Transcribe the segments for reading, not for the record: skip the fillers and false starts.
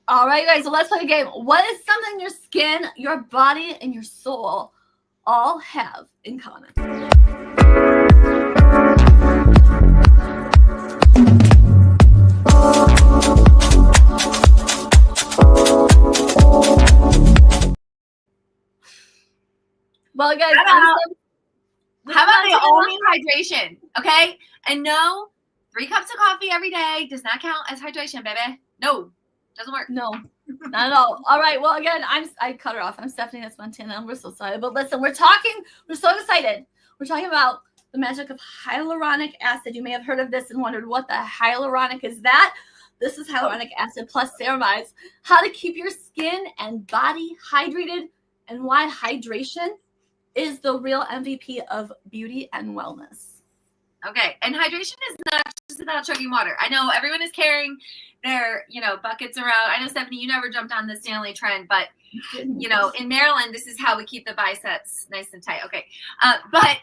All right, guys, so let's play a game. What is something your skin, your body, and your soul all have in common? Well, guys, how about they all need hydration, okay? And no, 3 cups of coffee every day does not count as hydration, baby. No, doesn't work. No, not at all. All right, well, again, I cut her off. I'm Stephanie, that's Montana, and we're so sorry. But listen, we're so excited. We're talking about the magic of hyaluronic acid. You may have heard of this and wondered what the hyaluronic is that. This is hyaluronic acid plus ceramides. How to keep your skin and body hydrated and why hydration is the real MVP of beauty and wellness. Okay, and hydration is not just about chugging water. I know everyone is carrying their, buckets around. I know, Stephanie, you never jumped on the Stanley trend, but, in Maryland, this is how we keep the biceps nice and tight. Okay, but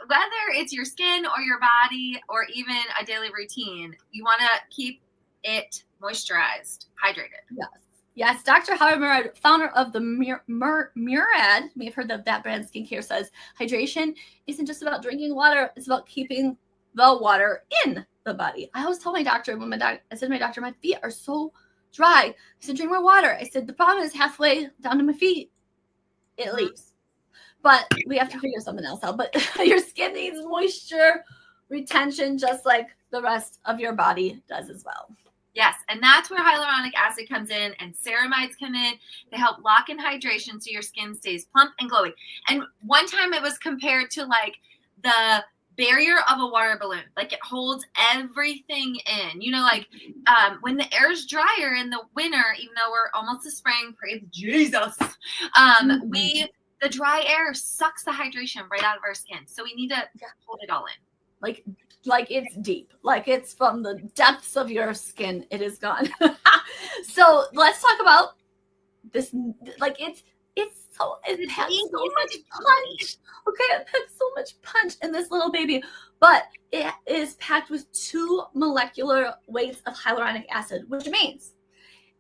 whether it's your skin or your body or even a daily routine, you want to keep it moisturized, hydrated. Yes, Dr. Howard Murad, founder of the Murad, you may have heard of that brand, skincare, says hydration isn't just about drinking water, it's about keeping the water in the body. I always tell my doctor, I said to my doctor, my feet are so dry. He said, drink more water. I said, the problem is halfway down to my feet, it leaves. But we have to figure something else out. But your skin needs moisture retention just like the rest of your body does as well. Yes, and that's where hyaluronic acid comes in and ceramides come in. They help lock in hydration so your skin stays plump and glowing. And one time it was compared to like the barrier of a water balloon. Like it holds everything in. When the air is drier in the winter, even though we're almost to spring, praise Jesus, the dry air sucks the hydration right out of our skin. So we need to hold it all in. Like it's deep, like it's from the depths of your skin, it is gone. So let's talk about this. Like it packs so much punch. Okay, it packs so much punch in this little baby, but it is packed with 2 molecular weights of hyaluronic acid, which means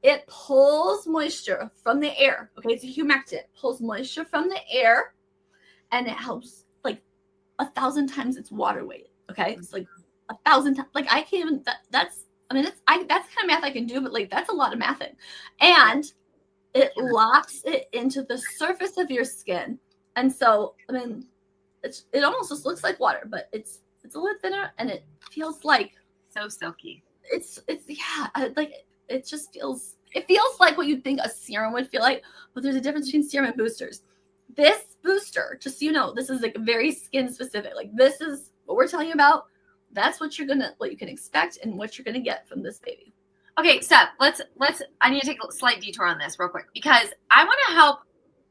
it pulls moisture from the air. Okay, it's a humectant, pulls moisture from the air, and it helps like 1,000 times its water weight. Okay, it's like 1,000 times. Like I can't even. That's the kind of math I can do, but like that's a lot of mathing, and it locks it into the surface of your skin, and so it almost just looks like water, but it's a little thinner, and it feels like so silky. It just feels. It feels like what you'd think a serum would feel like, but there's a difference between serum and boosters. This booster, just so you know, this is like very skin specific. Like this is what we're telling you about. That's what you can expect and what you're gonna get from this baby. Okay, Steph, I need to take a slight detour on this real quick because I want to help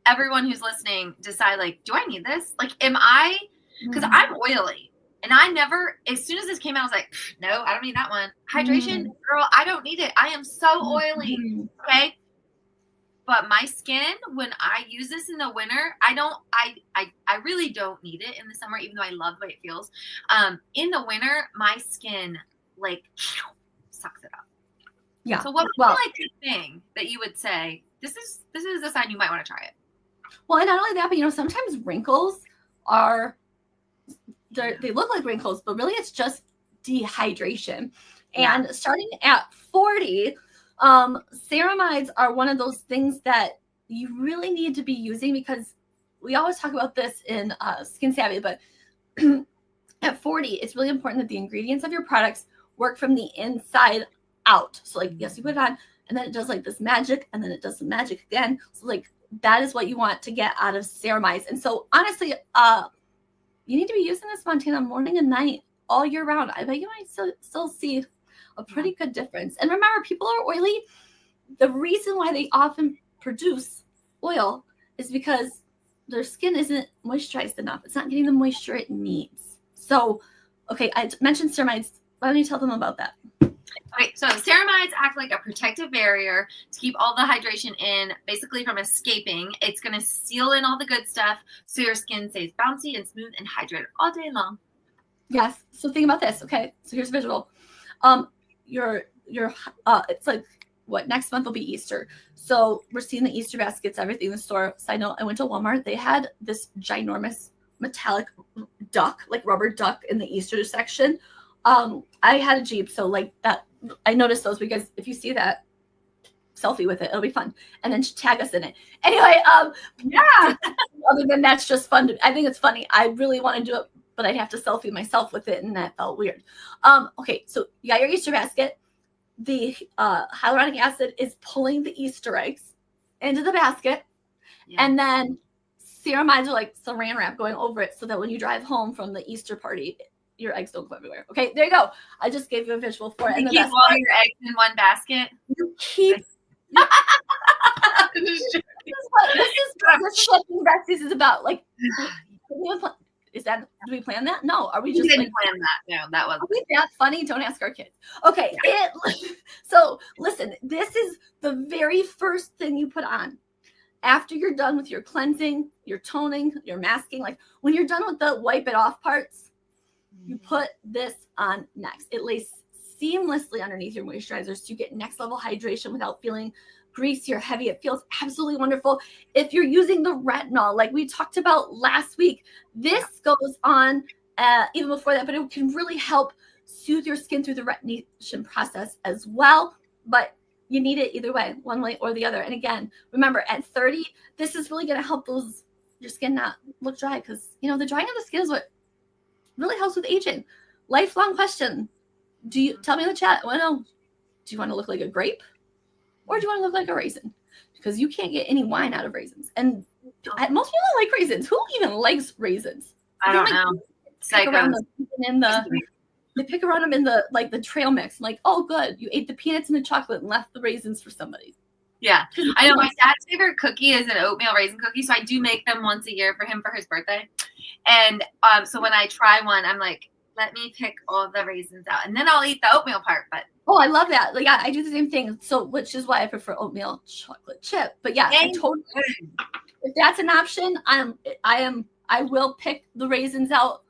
everyone who's listening decide, like, do I need this? Like, am I, because I'm oily and I never, as soon as this came out, I was like, no, I don't need that one. Hydration, girl, I don't need it. I am so oily. Okay. But my skin, when I use this in the winter, I really don't need it in the summer, even though I love the way it feels. In the winter, my skin sucks it up. Yeah. So what would the thing that you would say, this is a sign you might want to try it? Well, and not only that, but sometimes wrinkles they look like wrinkles, but really it's just dehydration. Yeah. And starting at 40, ceramides are one of those things that you really need to be using because we always talk about this in Skin Savvy, but at 40, it's really important that the ingredients of your products work from the inside out. So yes, you put it on and then it does like this magic and then it does some magic again. So that is what you want to get out of ceramides. And so honestly, you need to be using this, Montana, morning and night all year round. I bet you might still see a pretty good difference. And remember, people are oily. The reason why they often produce oil is because their skin isn't moisturized enough. It's not getting the moisture it needs. So, okay, I mentioned ceramides. Why don't you tell them about that? Okay, so ceramides act like a protective barrier to keep all the hydration in, basically from escaping. It's going to seal in all the good stuff so your skin stays bouncy and smooth and hydrated all day long. Yes. So think about this. Okay, so here's a visual. Your it's like what next month will be Easter. So we're seeing the Easter baskets, everything in the store. Side note, I went to Walmart. They had this ginormous metallic duck, like rubber duck in the Easter section. I had a Jeep, so like that, I noticed those because if you see that, selfie with it, it'll be fun. And then tag us in it. Anyway, yeah. Other than that's just fun. I think it's funny. I really want to do it, but I'd have to selfie myself with it, and that felt weird. Okay, so you got your Easter basket. The hyaluronic acid is pulling the Easter eggs into the basket, and then ceramides are like saran wrap going over it so that when you drive home from the Easter party, your eggs don't go everywhere. Okay, there you go. I just gave you a visual for it. You keep all your eggs in one basket? You keep... this is what Besties is about. Like, do we plan that? No. Are we just didn't plan that? No, that wasn't. Are we that funny? Don't ask our kids. Okay. So listen, this is the very first thing you put on after you're done with your cleansing, your toning, your masking. Like when you're done with the wipe it off parts, you put this on next. It lays seamlessly underneath your moisturizers so you get next level hydration without feeling greasy or heavy. It feels absolutely wonderful. If you're using the retinol, like we talked about last week, this goes on even before that, but it can really help soothe your skin through the retination process as well. But you need it either way, one way or the other. And again, remember at 30, this is really going to help your skin not look dry, because the drying of the skin is what really helps with aging. Lifelong question. Do you tell me in the chat? Well, do you want to look like a grape, or do you want to look like a raisin? Because you can't get any wine out of raisins, and most people like raisins. Who even likes raisins? I don't know. They pick around them in the trail mix. I'm like, oh, good, you ate the peanuts and the chocolate and left the raisins for somebody. Yeah, I know. My dad's favorite cookie is an oatmeal raisin cookie, so I do make them once a year for him for his birthday. And so when I try one, I'm like, let me pick all the raisins out, and then I'll eat the oatmeal part. But I love that. Like I do the same thing. So which is why I prefer oatmeal chocolate chip. But yeah, I totally. If that's an option, I will pick the raisins out,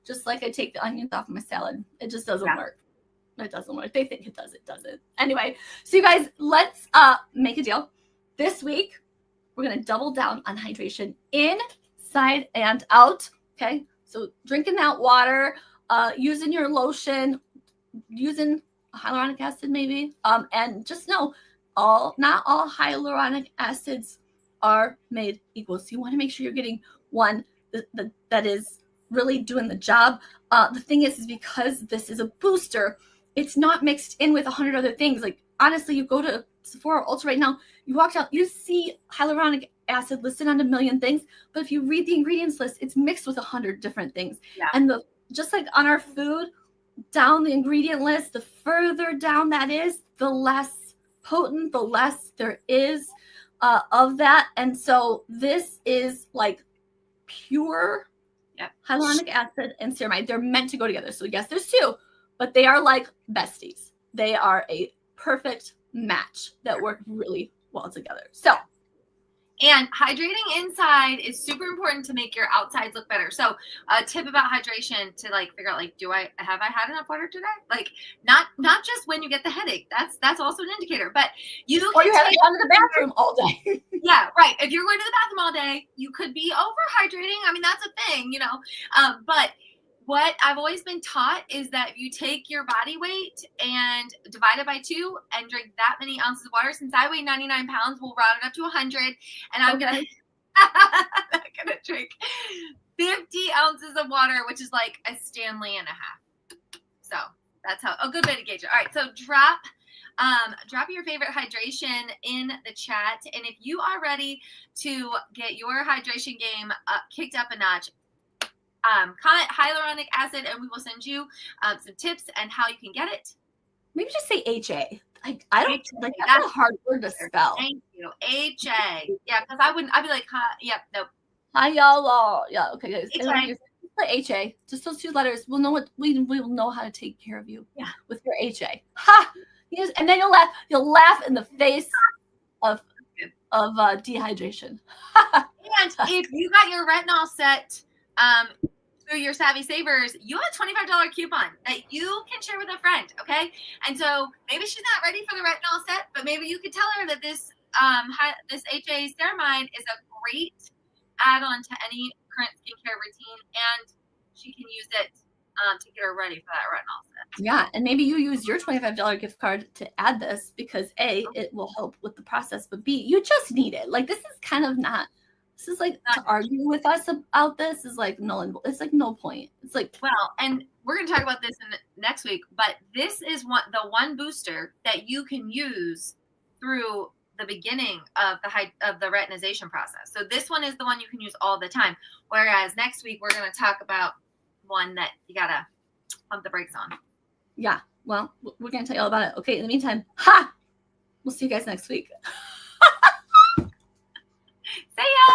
just like I take the onions off of my salad. It just doesn't work. It doesn't work. They think it does. It doesn't. Anyway, so you guys, let's make a deal. This week, we're gonna double down on hydration inside and out. Okay, so drinking that water, using your lotion, using hyaluronic acid maybe, and just know not all hyaluronic acids are made equal. So you want to make sure you're getting one that is really doing the job. The thing is because this is a booster, it's not mixed in with 100 other things. Like honestly, you go to Sephora Ultra right now, you walk out, you see hyaluronic acid listed on a million things, but if you read the ingredients list, it's mixed with 100 different things. And just like on our food, down the ingredient list, the further down that is, the less potent, the less there is of that. And so this is like pure hyaluronic acid and ceramide. They're meant to go together. So yes, there's two, but they are like besties. They are a perfect match that work really well together. So, and hydrating inside is super important to make your outsides look better. So a tip about hydration to like figure out, like, have I had enough water today? Like not just when you get the headache. That's also an indicator. But you or you haven't gone to the bathroom all day. Yeah, right. If you're going to the bathroom all day, you could be overhydrating. I mean, that's a thing, but what I've always been taught is that if you take your body weight and divide it by 2 and drink that many ounces of water, since I weigh 99 pounds, we'll round it up to 100. And I'm going to drink 50 ounces of water, which is like a Stanley and a half. So that's a good way to gauge it. All right. So drop your favorite hydration in the chat. And if you are ready to get your hydration game kicked up a notch, comment hyaluronic acid and we will send you some tips and how you can get it. Maybe just say HA. I don't like that's a hard word to spell. Thank you. HA. Yeah, because I'd be like, nope. Yeah, okay, guys. HA. Just those 2 letters. We'll know we will know how to take care of you. Yeah. With your HA. Ha! Yes, and then you'll laugh in the face of dehydration. And if you got your retinol set, through your Savvy Savers, you have a $25 coupon that you can share with a friend, okay? And so maybe she's not ready for the retinol set, but maybe you could tell her that this HA Ceramide is a great add-on to any current skincare routine, and she can use it to get her ready for that retinol set. Yeah, and maybe you use your $25 gift card to add this because A, it will help with the process, but B, you just need it. Like, this is kind of not, this is like to argue with us about this is like null. It's like no point. It's like, well, and we're going to talk about this in next week, but this is the one booster that you can use through the beginning of the retinization process. So this one is the one you can use all the time. Whereas next week we're going to talk about one that you gotta pump the brakes on. Yeah, well, we're gonna tell you all about it. Okay, in the meantime, we'll see you guys next week. See ya.